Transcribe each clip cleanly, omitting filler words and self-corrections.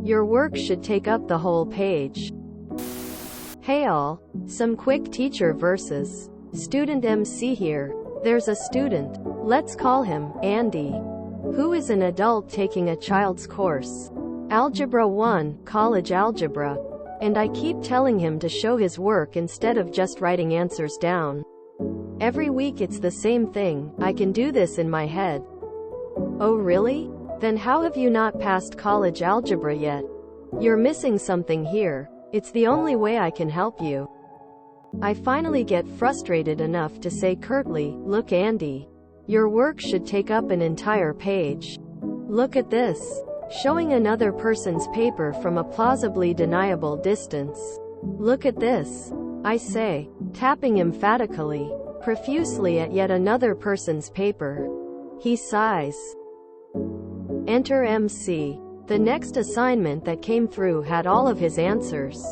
Your work should take up the whole page. Hey all, some quick teacher versus student MC here. There's a student, let's call him Andy, who is an adult taking a child's course. Algebra 1, college algebra. And I keep telling him to show his work instead of just writing answers down. Every week it's the same thing, I can do this in my head. Oh really? Then how have you not passed college algebra yet? You're missing something here. It's the only way I can help you. I finally get frustrated enough to say curtly, look Andy, your work should take up an entire page. Look at this. Showing another person's paper from a plausibly deniable distance. Look at this, I say, tapping emphatically, profusely at yet another person's paper. He sighs. Enter MC. The next assignment that came through had all of his answers.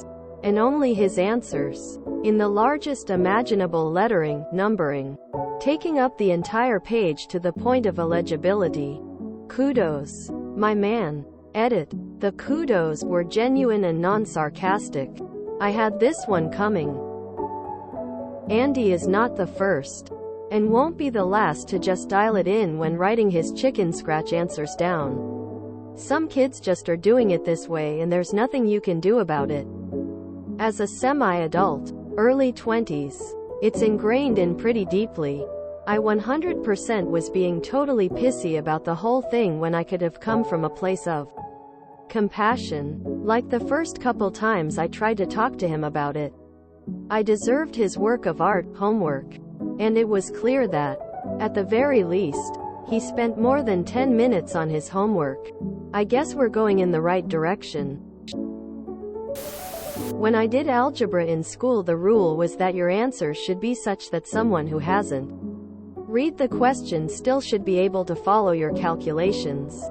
And only his answers. In the largest imaginable lettering, numbering. Taking up the entire page to the point of illegibility. Kudos. My man. Edit. The kudos were genuine and non-sarcastic. I had this one coming. Andy is not the first. And won't be the last to just dial it in when writing his chicken scratch answers down. Some kids just are doing it this way and there's nothing you can do about it. As a semi-adult, early 20s, it's ingrained in pretty deeply. I 100% was being totally pissy about the whole thing when I could have come from a place of compassion. Like the first couple times I tried to talk to him about it. I deserved his work of art homework. And it was clear that, at the very least, he spent more than 10 minutes on his homework. I guess we're going in the right direction. When I did algebra in school, the rule was that your answer should be such that someone who hasn't read the question still should be able to follow your calculations.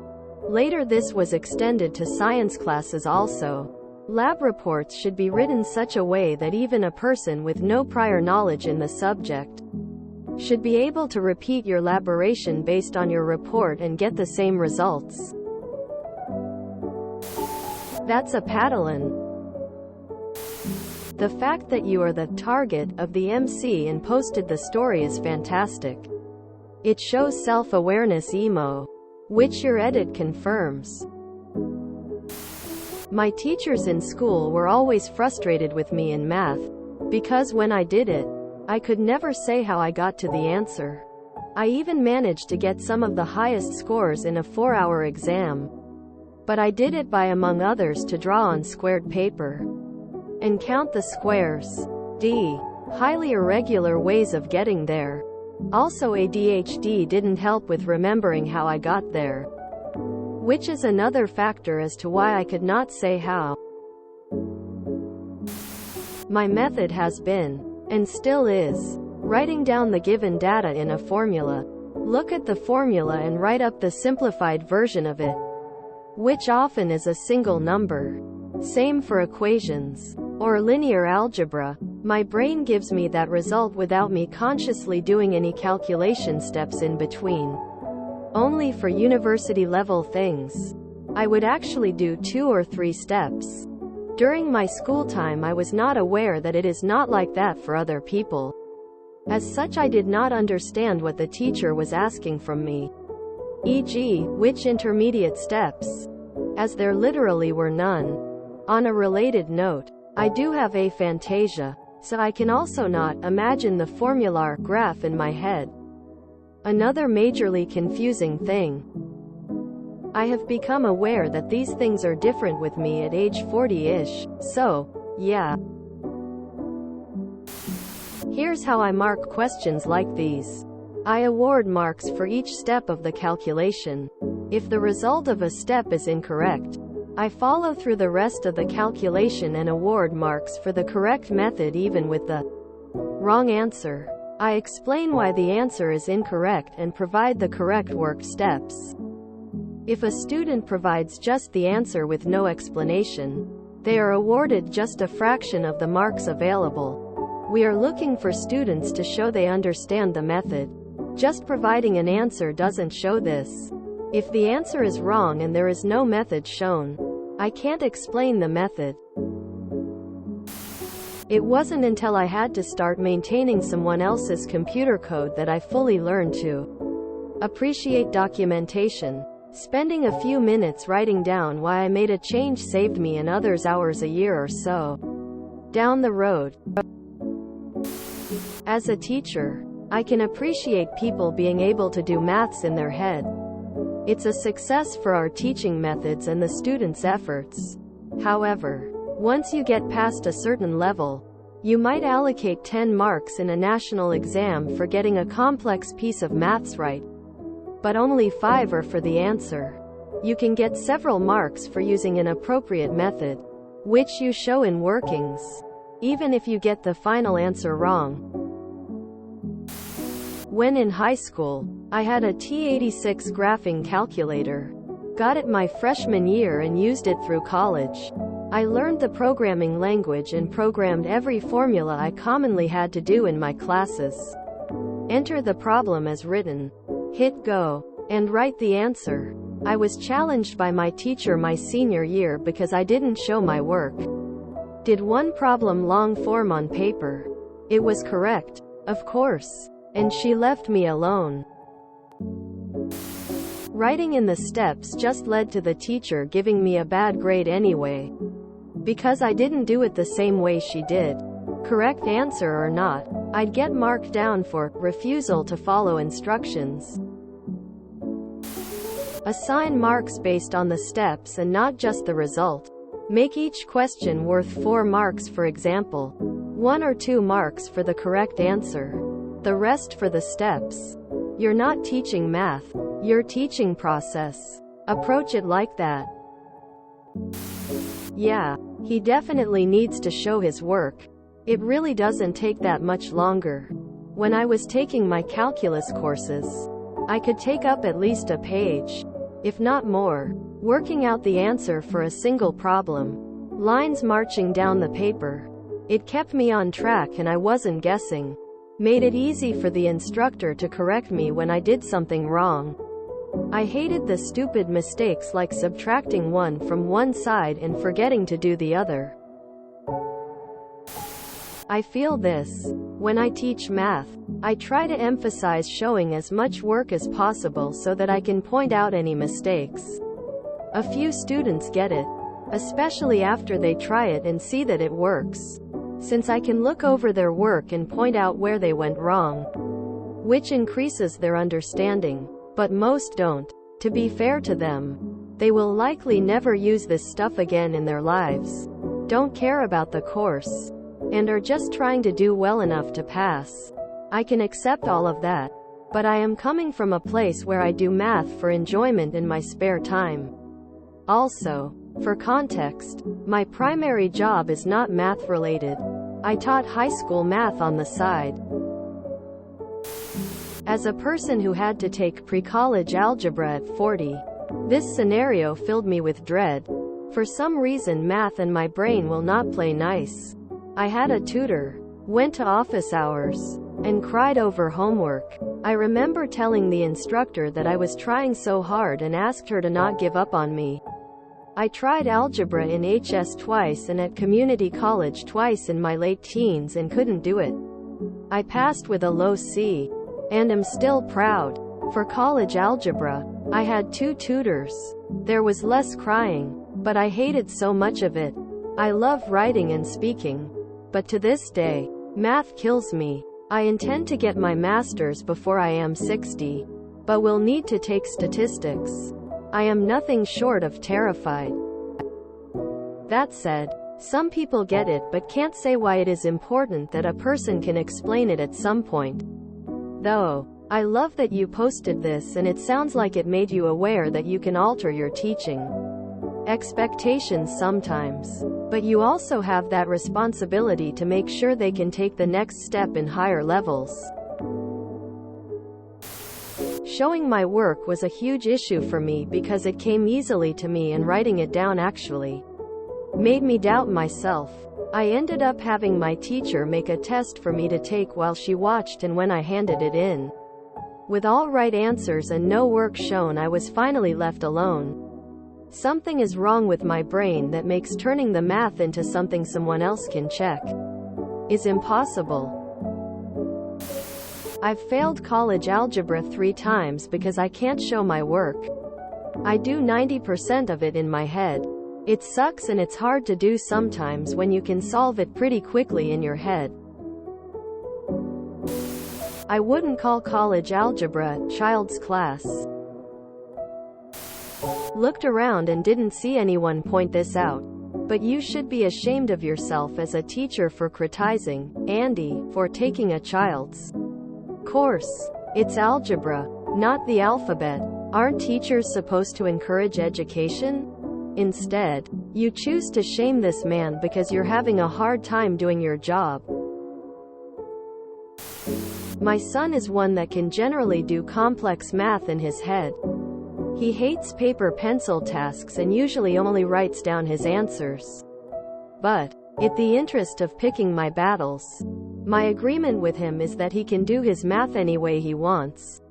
Later this was extended to science classes also. Lab reports should be written such a way that even a person with no prior knowledge in the subject should be able to repeat your elaboration based on your report and get the same results. That's a paddlin'. The fact that you are the target of the MC and posted the story is fantastic. It shows self-awareness emo, which your edit confirms. My teachers in school were always frustrated with me in math, because when I did it, I could never say how I got to the answer. I even managed to get some of the highest scores in a 4-hour exam. But I did it by, among others, to draw on squared paper and count the squares. Highly irregular ways of getting there. Also ADHD didn't help with remembering how I got there, which is another factor as to why I could not say how. My method has been, and still is, writing down the given data in a formula. Look at the formula and write up the simplified version of it, which often is a single number. Same for equations or linear algebra. My brain gives me that result without me consciously doing any calculation steps in between. Only for university level things, I would actually do 2 or 3 steps. During my school time I was not aware that it is not like that for other people. As such, I did not understand what the teacher was asking from me. E.g., which intermediate steps, as there literally were none. On a related note, I do have aphantasia, so I can also not imagine the formular graph in my head. Another majorly confusing thing. I have become aware that these things are different with me at age 40-ish, so, yeah. Here's how I mark questions like these. I award marks for each step of the calculation. If the result of a step is incorrect, I follow through the rest of the calculation and award marks for the correct method even with the wrong answer. I explain why the answer is incorrect and provide the correct work steps. If a student provides just the answer with no explanation, they are awarded just a fraction of the marks available. We are looking for students to show they understand the method. Just providing an answer doesn't show this. If the answer is wrong and there is no method shown, I can't explain the method. It wasn't until I had to start maintaining someone else's computer code that I fully learned to appreciate documentation. Spending a few minutes writing down why I made a change saved me and others hours a year or so down the road. As a teacher, I can appreciate people being able to do maths in their head. It's a success for our teaching methods and the students' efforts. However, once you get past a certain level, you might allocate 10 marks in a national exam for getting a complex piece of maths right, but only 5 are for the answer. You can get several marks for using an appropriate method, which you show in workings, even if you get the final answer wrong. When in high school, I had a T86 graphing calculator. Got it my freshman year and used it through college. I learned the programming language and programmed every formula I commonly had to do in my classes. Enter the problem as written, hit go, and write the answer. I was challenged by my teacher my senior year because I didn't show my work. Did one problem long form on paper. It was correct, of course, and she left me alone. Writing in the steps just led to the teacher giving me a bad grade anyway, because I didn't do it the same way she did. Correct answer or not, I'd get marked down for refusal to follow instructions. Assign marks based on the steps and not just the result. Make each question worth 4 marks, for example. 1 or 2 marks for the correct answer, the rest for the steps. You're not teaching math, you're teaching process. Approach it like that. Yeah, he definitely needs to show his work. It really doesn't take that much longer. When I was taking my calculus courses, I could take up at least a page, if not more, working out the answer for a single problem. Lines marching down the paper. It kept me on track and I wasn't guessing. Made it easy for the instructor to correct me when I did something wrong. I hated the stupid mistakes like subtracting 1 from one side and forgetting to do the other. I feel this. When I teach math, I try to emphasize showing as much work as possible so that I can point out any mistakes. A few students get it, especially after they try it and see that it works, since I can look over their work and point out where they went wrong, which increases their understanding. But most don't. To be fair to them, they will likely never use this stuff again in their lives, don't care about the course, and are just trying to do well enough to pass. I can accept all of that, but I am coming from a place where I do math for enjoyment in my spare time. Also, for context, my primary job is not math related. I taught high school math on the side. As a person who had to take pre-college algebra at 40, this scenario filled me with dread. For some reason math and my brain will not play nice. I had a tutor, went to office hours, and cried over homework. I remember telling the instructor that I was trying so hard and asked her to not give up on me. I tried algebra in HS twice and at community college twice in my late teens and couldn't do it. I passed with a low C. And am still proud. For college algebra, I had 2 tutors. There was less crying, but I hated so much of it. I love writing and speaking, but to this day, math kills me. I intend to get my master's before I am 60, but will need to take statistics. I am nothing short of terrified. That said, some people get it but can't say why it is important that a person can explain it at some point. Though, I love that you posted this and it sounds like it made you aware that you can alter your teaching expectations sometimes. But you also have that responsibility to make sure they can take the next step in higher levels. Showing my work was a huge issue for me because it came easily to me and writing it down actually made me doubt myself. I ended up having my teacher make a test for me to take while she watched, and when I handed it in with all right answers and no work shown, I was finally left alone. Something is wrong with my brain that makes turning the math into something someone else can check is impossible. I've failed college algebra 3 times because I can't show my work. I do 90% of it in my head. It sucks and it's hard to do sometimes when you can solve it pretty quickly in your head. I wouldn't call college algebra child's class. Looked around and didn't see anyone point this out. But you should be ashamed of yourself as a teacher for criticizing Andy for taking a child's course. It's algebra, not the alphabet. Aren't teachers supposed to encourage education? Instead, you choose to shame this man because you're having a hard time doing your job. My son is one that can generally do complex math in his head. He hates paper-pencil tasks and usually only writes down his answers. But, in the interest of picking my battles, my agreement with him is that he can do his math any way he wants,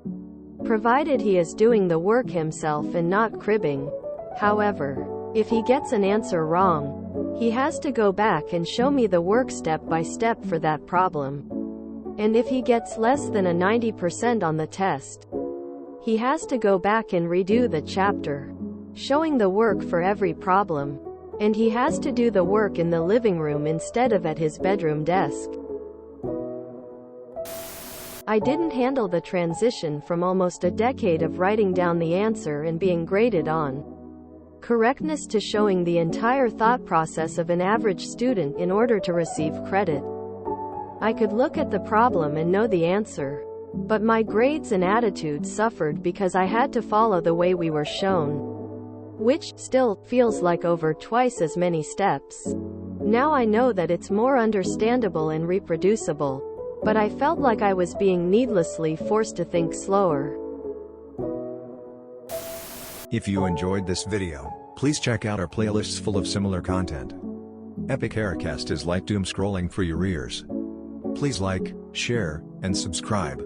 provided he is doing the work himself and not cribbing. However, if he gets an answer wrong, he has to go back and show me the work step by step for that problem. And if he gets less than a 90% on the test, he has to go back and redo the chapter, showing the work for every problem. And he has to do the work in the living room instead of at his bedroom desk. I didn't handle the transition from almost a decade of writing down the answer and being graded on correctness to showing the entire thought process of an average student in order to receive credit. I could look at the problem and know the answer, but my grades and attitude suffered because I had to follow the way we were shown, which still feels like over twice as many steps. Now I know that it's more understandable and reproducible, but I felt like I was being needlessly forced to think slower. If you enjoyed this video, please check out our playlists full of similar content. Epic Haircast is like doom scrolling for your ears. Please like, share, and subscribe.